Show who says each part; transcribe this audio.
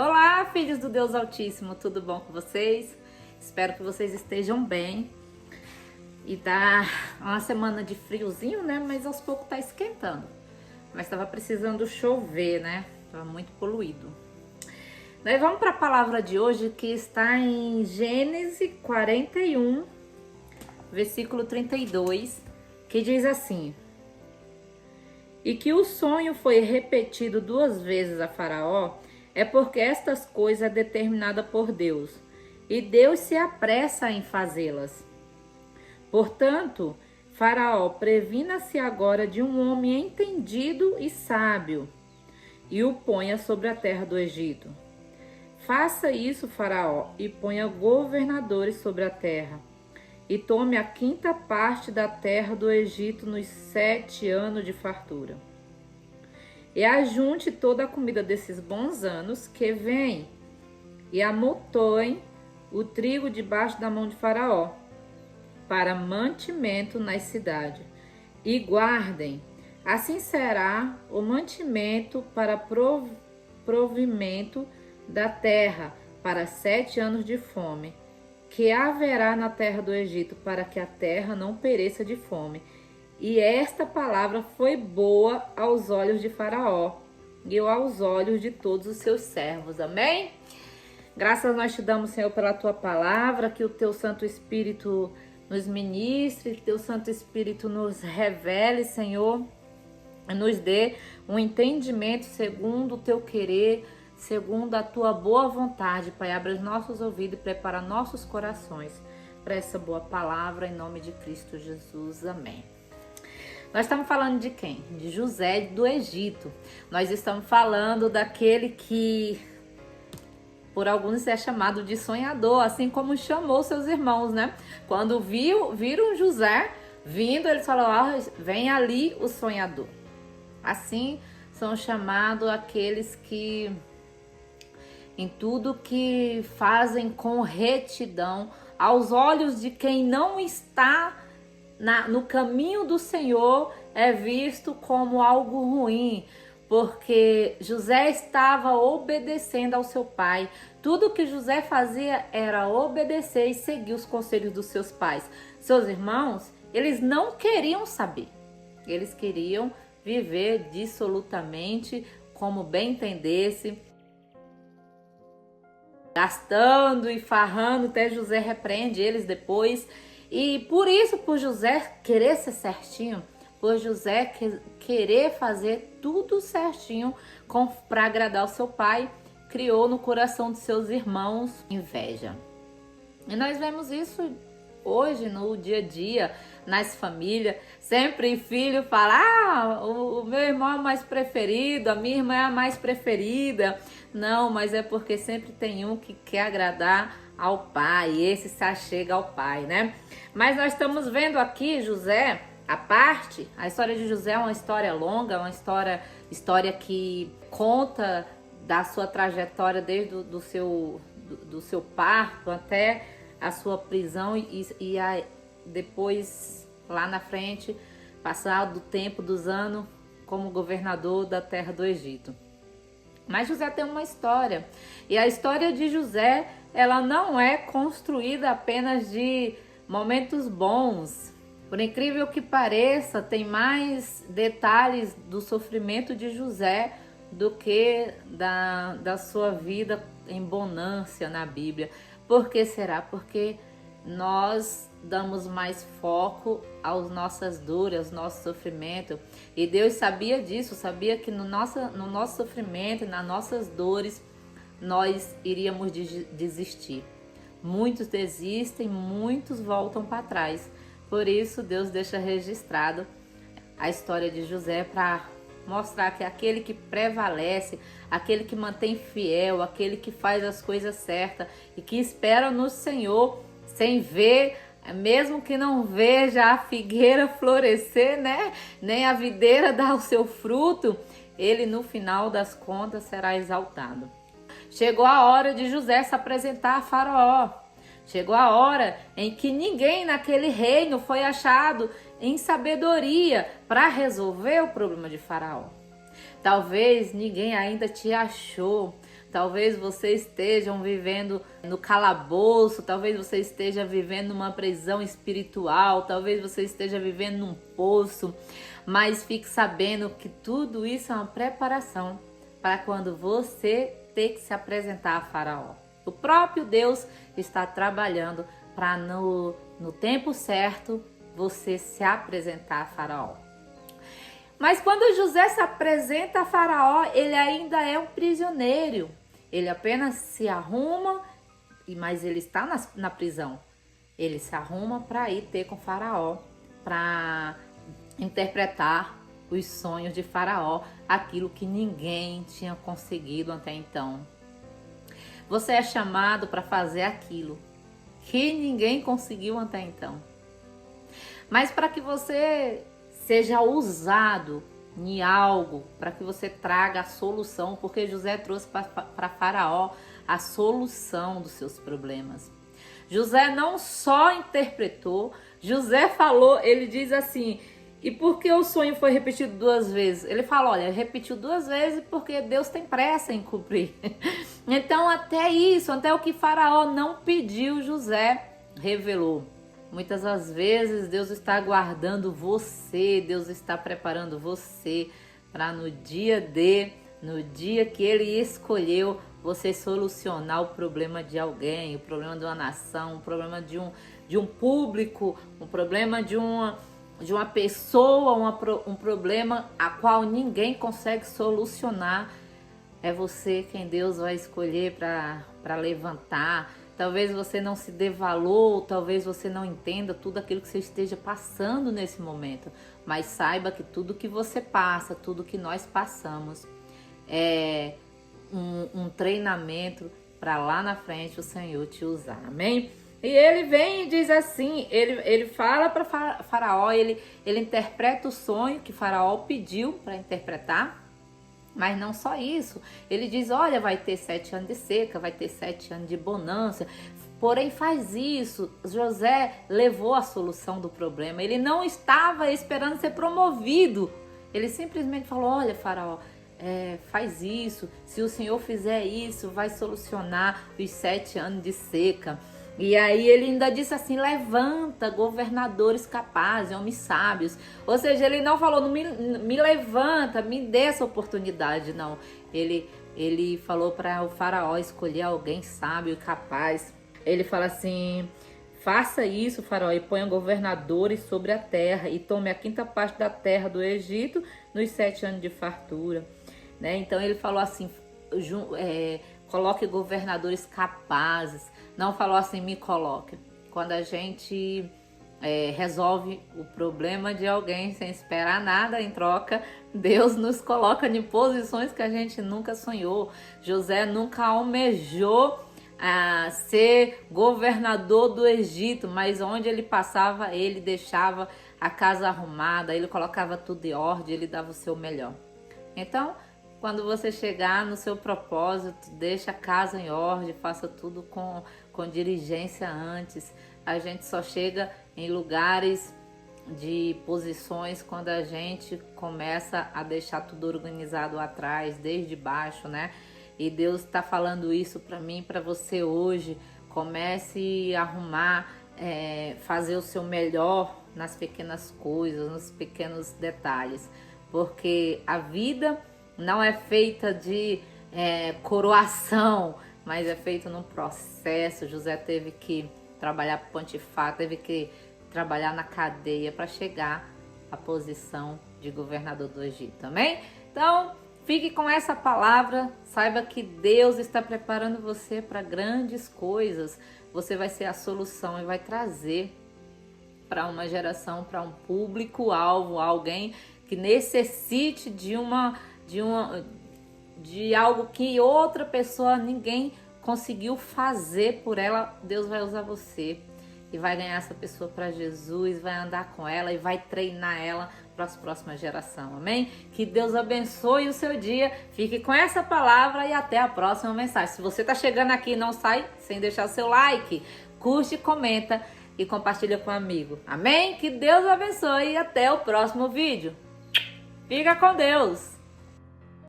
Speaker 1: Olá, filhos do Deus Altíssimo, tudo bom com vocês? Espero que vocês estejam bem. E tá uma semana de friozinho, né? Mas aos poucos tá esquentando. Mas tava precisando chover, né? Tava muito poluído. Nós vamos para a palavra de hoje que está em Gênesis 41, versículo 32, que diz assim: E que o sonho foi repetido 2 vezes a Faraó, é porque estas coisas é determinada por Deus, e Deus se apressa em fazê-las. Portanto, Faraó, previna-se agora de um homem entendido e sábio, e o ponha sobre a terra do Egito. Faça isso, Faraó, e ponha governadores sobre a terra, e tome a 5ª parte da terra do Egito nos 7 anos de fartura. E ajunte toda a comida desses bons anos que vem, e amontoem o trigo debaixo da mão de Faraó, para mantimento nas cidades, e guardem. Assim será o mantimento para provimento da terra, para 7 anos de fome, que haverá na terra do Egito, para que a terra não pereça de fome. E esta palavra foi boa aos olhos de Faraó e aos olhos de todos os seus servos. Amém? Graças nós te damos, Senhor, pela tua palavra, que o teu Santo Espírito nos ministre, que o teu Santo Espírito nos revele, Senhor, nos dê um entendimento segundo o teu querer, segundo a tua boa vontade. Pai, abre os nossos ouvidos e prepara nossos corações para essa boa palavra, em nome de Cristo Jesus. Amém. Nós estamos falando de quem? De José do Egito. Nós estamos falando daquele que, por alguns, é chamado de sonhador, assim como chamou seus irmãos, né? Quando viram José vindo, eles falaram: vem ali o sonhador. Assim são chamados aqueles que, em tudo que fazem com retidão, aos olhos de quem não está no caminho do Senhor, é visto como algo ruim, porque José estava obedecendo ao seu pai. Tudo que José fazia era obedecer e seguir os conselhos dos seus pais. Seus irmãos, eles não queriam saber, eles queriam viver dissolutamente como bem entendesse, gastando e farrando. Até José repreende eles depois. E por isso, por José querer ser certinho, por José querer fazer tudo certinho para agradar o seu pai, criou no coração de seus irmãos inveja. E nós vemos isso hoje no dia a dia, nas famílias. Sempre filho fala: o meu irmão é o mais preferido, a minha irmã é a mais preferida. Não, mas é porque sempre tem um que quer agradar ao pai, e esse se achega ao pai, né? Mas nós estamos vendo aqui José, a história de José é uma história longa, uma história que conta da sua trajetória desde do seu parto até a sua prisão e depois, lá na frente, passado o tempo dos anos como governador da terra do Egito. Mas José tem uma história, e a história de José, ela não é construída apenas de momentos bons. Por incrível que pareça, tem mais detalhes do sofrimento de José do que da sua vida em bonança na Bíblia. Por que será? Porque nós damos mais foco às nossas dores, aos nossos sofrimentos. E Deus sabia disso, sabia que no nosso sofrimento, nas nossas dores, nós iríamos desistir. Muitos desistem, muitos voltam para trás. Por isso, Deus deixa registrado a história de José para mostrar que aquele que prevalece, aquele que mantém fiel, aquele que faz as coisas certas e que espera no Senhor sem ver, mesmo que não veja a figueira florescer, né? Nem a videira dar o seu fruto, ele no final das contas será exaltado. Chegou a hora de José se apresentar a Faraó. Chegou a hora em que ninguém naquele reino foi achado em sabedoria para resolver o problema de Faraó. Talvez ninguém ainda te achou, talvez você esteja vivendo no calabouço, talvez você esteja vivendo numa prisão espiritual, talvez você esteja vivendo num poço, mas fique sabendo que tudo isso é uma preparação para quando você ter que se apresentar a Faraó. O próprio Deus está trabalhando para no tempo certo você se apresentar a Faraó. Mas quando José se apresenta a Faraó, ele ainda é um prisioneiro. Ele apenas se arruma, mas ele está na prisão. Ele se arruma para ir ter com Faraó, para interpretar os sonhos de Faraó, aquilo que ninguém tinha conseguido até então. Você é chamado para fazer aquilo que ninguém conseguiu até então. Mas para que você seja usado em algo, para que você traga a solução, porque José trouxe para Faraó a solução dos seus problemas. José não só interpretou, José falou, ele diz assim, e por que o sonho foi repetido 2 vezes? Ele fala, olha, repetiu 2 vezes porque Deus tem pressa em cumprir. Então até isso, até o que Faraó não pediu, José revelou. Muitas das vezes Deus está aguardando você, Deus está preparando você para no dia que Ele escolheu, você solucionar o problema de alguém, o problema de uma nação, o problema de um público, o problema de uma pessoa, um problema a qual ninguém consegue solucionar. É você quem Deus vai escolher para levantar. Talvez você não se dê valor, talvez você não entenda tudo aquilo que você esteja passando nesse momento. Mas saiba que tudo que você passa, tudo que nós passamos é um treinamento para lá na frente o Senhor te usar. Amém? E ele vem e diz assim, ele fala para Faraó, ele interpreta o sonho que Faraó pediu para interpretar. Mas não só isso, ele diz, olha, vai ter 7 anos de seca, vai ter 7 anos de bonança, porém faz isso. José levou a solução do problema, ele não estava esperando ser promovido, ele simplesmente falou, olha, Faraó, faz isso, se o Senhor fizer isso, vai solucionar os 7 anos de seca. E aí ele ainda disse assim, levanta governadores capazes, homens sábios. Ou seja, ele não falou, não me levanta, me dê essa oportunidade, não. Ele falou para o Faraó escolher alguém sábio e capaz. Ele fala assim, faça isso, Faraó, e ponha governadores sobre a terra e tome a 5ª parte da terra do Egito nos 7 anos de fartura. Né? Então ele falou assim, coloque governadores capazes. Não falou assim, me coloque. Quando a gente resolve o problema de alguém sem esperar nada em troca, Deus nos coloca em posições que a gente nunca sonhou. José nunca almejou ser governador do Egito, mas onde ele passava, ele deixava a casa arrumada, ele colocava tudo em ordem, ele dava o seu melhor. Então, quando você chegar no seu propósito, deixa a casa em ordem, faça tudo com diligência antes. A gente só chega em lugares de posições quando a gente começa a deixar tudo organizado atrás, desde baixo, né? E Deus está falando isso para mim, para você hoje. Comece a arrumar, fazer o seu melhor nas pequenas coisas, nos pequenos detalhes. Porque a vida não é feita de coroação, mas é feita num processo. José teve que trabalhar para Potifar, teve que trabalhar na cadeia para chegar à posição de governador do Egito, amém? Então, fique com essa palavra, saiba que Deus está preparando você para grandes coisas. Você vai ser a solução e vai trazer para uma geração, para um público-alvo, alguém que necessite de algo que outra pessoa, ninguém conseguiu fazer por ela. Deus vai usar você e vai ganhar essa pessoa para Jesus, vai andar com ela e vai treinar ela para as próximas gerações, amém? Que Deus abençoe o seu dia, fique com essa palavra e até a próxima mensagem. Se você está chegando aqui e não sai sem deixar o seu like, curte, comenta e compartilha com um amigo, amém? Que Deus abençoe e até o próximo vídeo. Fica com Deus!